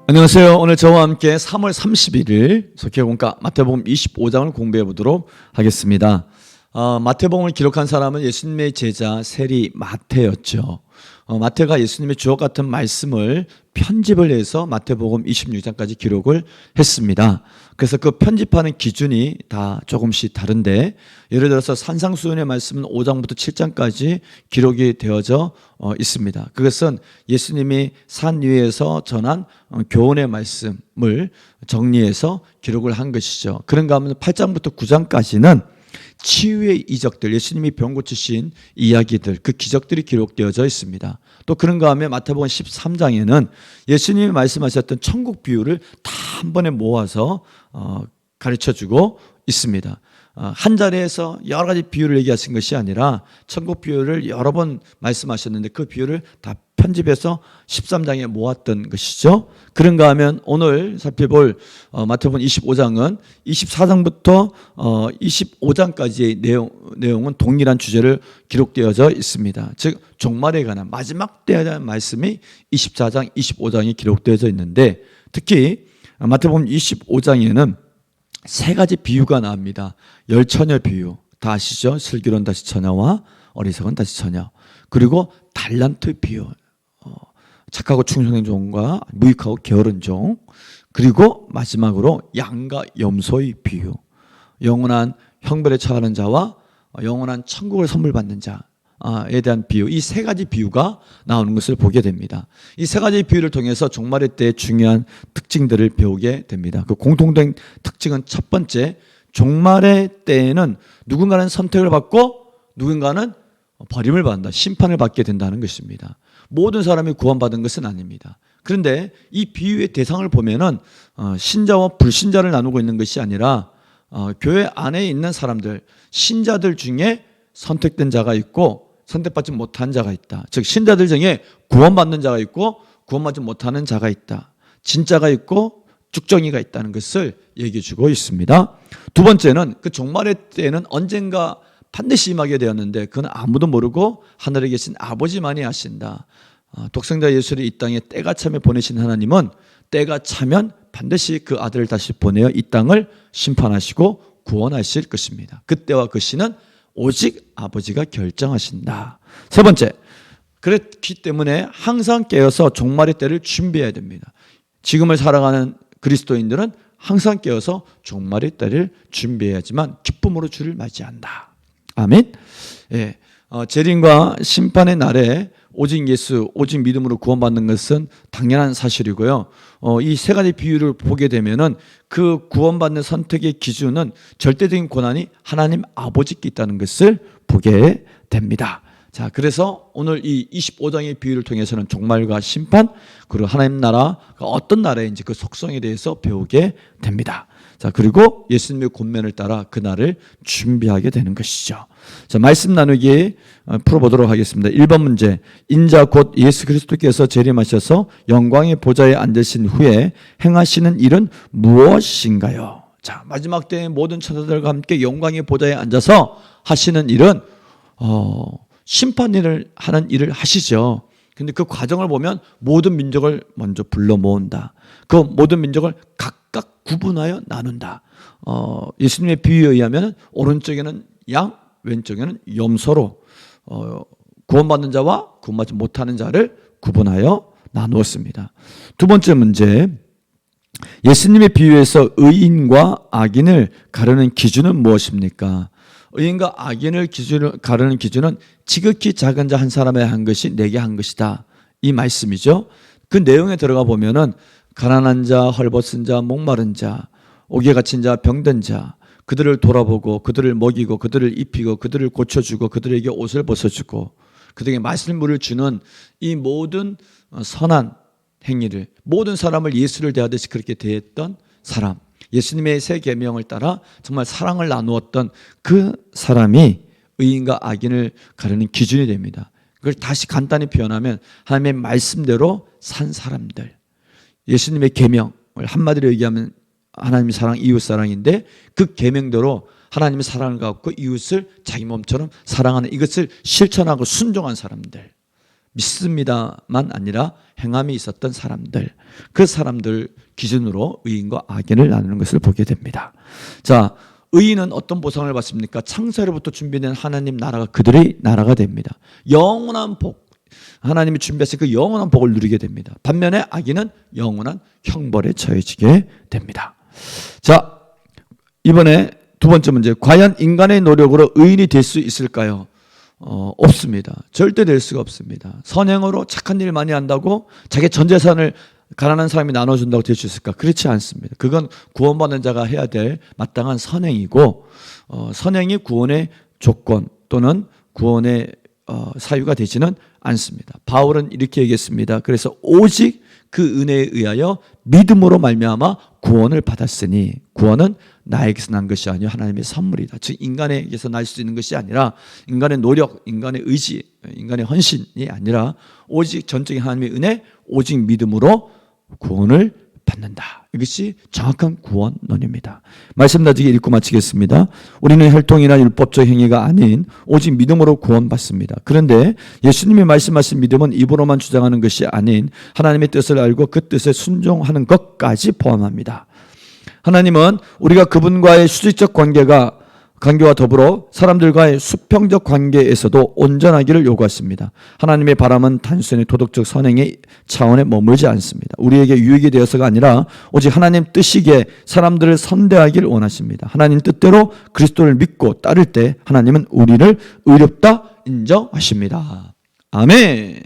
안녕하세요. 오늘 저와 함께 3월 31일 속회공과 마태복음 25장을 공부해 보도록 하겠습니다. 마태복음을 기록한 사람은 예수님의 제자 세리 마태였죠. 마태가 예수님의 주옥 같은 말씀을 편집을 해서 마태복음 26장까지 기록을 했습니다. 그래서 그 편집하는 기준이 다 조금씩 다른데, 예를 들어서 산상수훈의 말씀은 5장부터 7장까지 기록이 되어져 있습니다. 그것은 예수님이 산 위에서 전한 교훈의 말씀을 정리해서 기록을 한 것이죠. 그런가 하면 8장부터 9장까지는 치유의 이적들, 예수님이 병 고치신 이야기들, 그 기적들이 기록되어져 있습니다. 또 그런가 하면 마태복음 13장에는 예수님이 말씀하셨던 천국 비유를 다 한 번에 모아서 가르쳐주고 있습니다. 한 자리에서 여러 가지 비유를 얘기하신 것이 아니라 천국 비유를 여러 번 말씀하셨는데 그 비유를 다 편집해서 13장에 모았던 것이죠. 그런가 하면 오늘 살펴볼 마태복음 25장은 24장부터 25장까지의 내용은 동일한 주제를 기록되어져 있습니다. 즉 종말에 관한 마지막 때에 대한 말씀이 24장, 25장이 기록되어져 있는데, 특히 마태복음 25장에는 세 가지 비유가 나옵니다. 열처녀 비유, 다 아시죠? 슬기로운 다시 처녀와 어리석은 다시 처녀. 그리고 달란트 비유, 착하고 충성된 종과 무익하고 게으른 종. 그리고 마지막으로 양과 염소의 비유, 영원한 형벌에 처하는 자와 영원한 천국을 선물 받는 자에 대한 비유, 이 세 가지 비유가 나오는 것을 보게 됩니다. 이 세 가지 비유를 통해서 종말의 때의 중요한 특징들을 배우게 됩니다. 그 공통된 특징은 첫 번째, 종말의 때에는 누군가는 선택을 받고 누군가는 버림을 받는다, 심판을 받게 된다는 것입니다. 모든 사람이 구원받은 것은 아닙니다. 그런데 이 비유의 대상을 보면은 신자와 불신자를 나누고 있는 것이 아니라 교회 안에 있는 사람들, 신자들 중에 선택된 자가 있고 선택받지 못한 자가 있다. 즉 신자들 중에 구원받는 자가 있고 구원받지 못하는 자가 있다. 진짜가 있고 쭉정이가 있다는 것을 얘기해 주고 있습니다. 두 번째는 그 종말의 때는 언젠가 반드시 임하게 되었는데 그건 아무도 모르고 하늘에 계신 아버지만이 아신다. 독생자 예수를 이 땅에 때가 차면 보내신 하나님은 때가 차면 반드시 그 아들을 다시 보내어 이 땅을 심판하시고 구원하실 것입니다. 그때와 그 시는 오직 아버지가 결정하신다. 세 번째, 그렇기 때문에 항상 깨어서 종말의 때를 준비해야 됩니다. 지금을 살아가는 그리스도인들은 항상 깨어서 종말의 때를 준비해야지만 기쁨으로 주를 맞이한다. 아멘. 예, 재림과 심판의 날에 오직 예수, 오직 믿음으로 구원받는 것은 당연한 사실이고요. 이 세 가지 비유를 보게 되면은 그 구원받는 선택의 기준은 절대적인 권한이 하나님 아버지께 있다는 것을 보게 됩니다. 자, 그래서 오늘 이 25장의 비유를 통해서는 종말과 심판, 그리고 하나님 나라가 어떤 나라인지 그 속성에 대해서 배우게 됩니다. 자, 그리고 예수님의 권면을 따라 그 날을 준비하게 되는 것이죠. 자, 말씀 나누기 풀어보도록 하겠습니다. 1번 문제, 인자 곧 예수 그리스도께서 재림하셔서 영광의 보좌에 앉으신 후에 행하시는 일은 무엇인가요? 자, 마지막 때의 모든 천사들과 함께 영광의 보좌에 앉아서 하시는 일은 심판 일을 하는 일을 하시죠. 근데 그 과정을 보면 모든 민족을 먼저 불러 모은다. 그 모든 민족을 각각 구분하여 나눈다. 예수님의 비유에 의하면 오른쪽에는 양, 왼쪽에는 염소로 구원받는 자와 구원받지 못하는 자를 구분하여 나누었습니다. 두 번째 문제, 예수님의 비유에서 의인과 악인을 가르는 기준은 무엇입니까? 의인과 악인을 가르는 기준은 지극히 작은 자 한 사람에 한 것이 내게 한 것이다, 이 말씀이죠. 그 내용에 들어가 보면은 가난한 자, 헐벗은 자, 목마른 자, 옥에 갇힌 자, 병든 자, 그들을 돌아보고 그들을 먹이고 그들을 입히고 그들을 고쳐주고 그들에게 옷을 벗어주고 그들에게 마실 물을 주는 이 모든 선한 행위를, 모든 사람을 예수를 대하듯이 그렇게 대했던 사람, 예수님의 세 계명을 따라 정말 사랑을 나누었던 그 사람이 의인과 악인을 가르는 기준이 됩니다. 그걸 다시 간단히 표현하면 하나님의 말씀대로 산 사람들, 예수님의 계명을 한마디로 얘기하면 하나님의 사랑, 이웃 사랑인데 그 계명대로 하나님의 사랑을 갖고 이웃을 자기 몸처럼 사랑하는 이것을 실천하고 순종한 사람들, 믿습니다만 아니라 행함이 있었던 사람들, 그 사람들 기준으로 의인과 악인을 나누는 것을 보게 됩니다. 자, 의인은 어떤 보상을 받습니까? 창세로부터 준비된 하나님 나라가 그들의 나라가 됩니다. 영원한 복, 하나님이 준비하신 그 영원한 복을 누리게 됩니다. 반면에 악인은 영원한 형벌에 처해지게 됩니다. 자, 이번에 두 번째 문제, 과연 인간의 노력으로 의인이 될 수 있을까요? 없습니다. 절대 될 수가 없습니다. 선행으로 착한 일 많이 한다고 자기 전 재산을 가난한 사람이 나눠준다고 될 수 있을까? 그렇지 않습니다. 그건 구원받는 자가 해야 될 마땅한 선행이고, 선행이 구원의 조건 또는 구원의 사유가 되지는 않습니다. 바울은 이렇게 얘기했습니다. 그래서 오직 그 은혜에 의하여 믿음으로 말미암아 구원을 받았으니, 구원은 나에게서 난 것이 아니요 하나님의 선물이다. 즉 인간에게서 날 수 있는 것이 아니라, 인간의 노력, 인간의 의지, 인간의 헌신이 아니라 오직 전적인 하나님의 은혜, 오직 믿음으로 구원을 받는다. 이것이 정확한 구원론입니다. 말씀 나중에 읽고 마치겠습니다. 우리는 혈통이나 율법적 행위가 아닌 오직 믿음으로 구원받습니다. 그런데 예수님이 말씀하신 믿음은 입으로만 주장하는 것이 아닌 하나님의 뜻을 알고 그 뜻에 순종하는 것까지 포함합니다. 하나님은 우리가 그분과의 수직적 관계와 더불어 사람들과의 수평적 관계에서도 온전하기를 요구하십니다. 하나님의 바람은 단순히 도덕적 선행의 차원에 머물지 않습니다. 우리에게 유익이 되어서가 아니라 오직 하나님 뜻이기에 사람들을 선대하기를 원하십니다. 하나님 뜻대로 그리스도를 믿고 따를 때 하나님은 우리를 의롭다 인정하십니다. 아멘.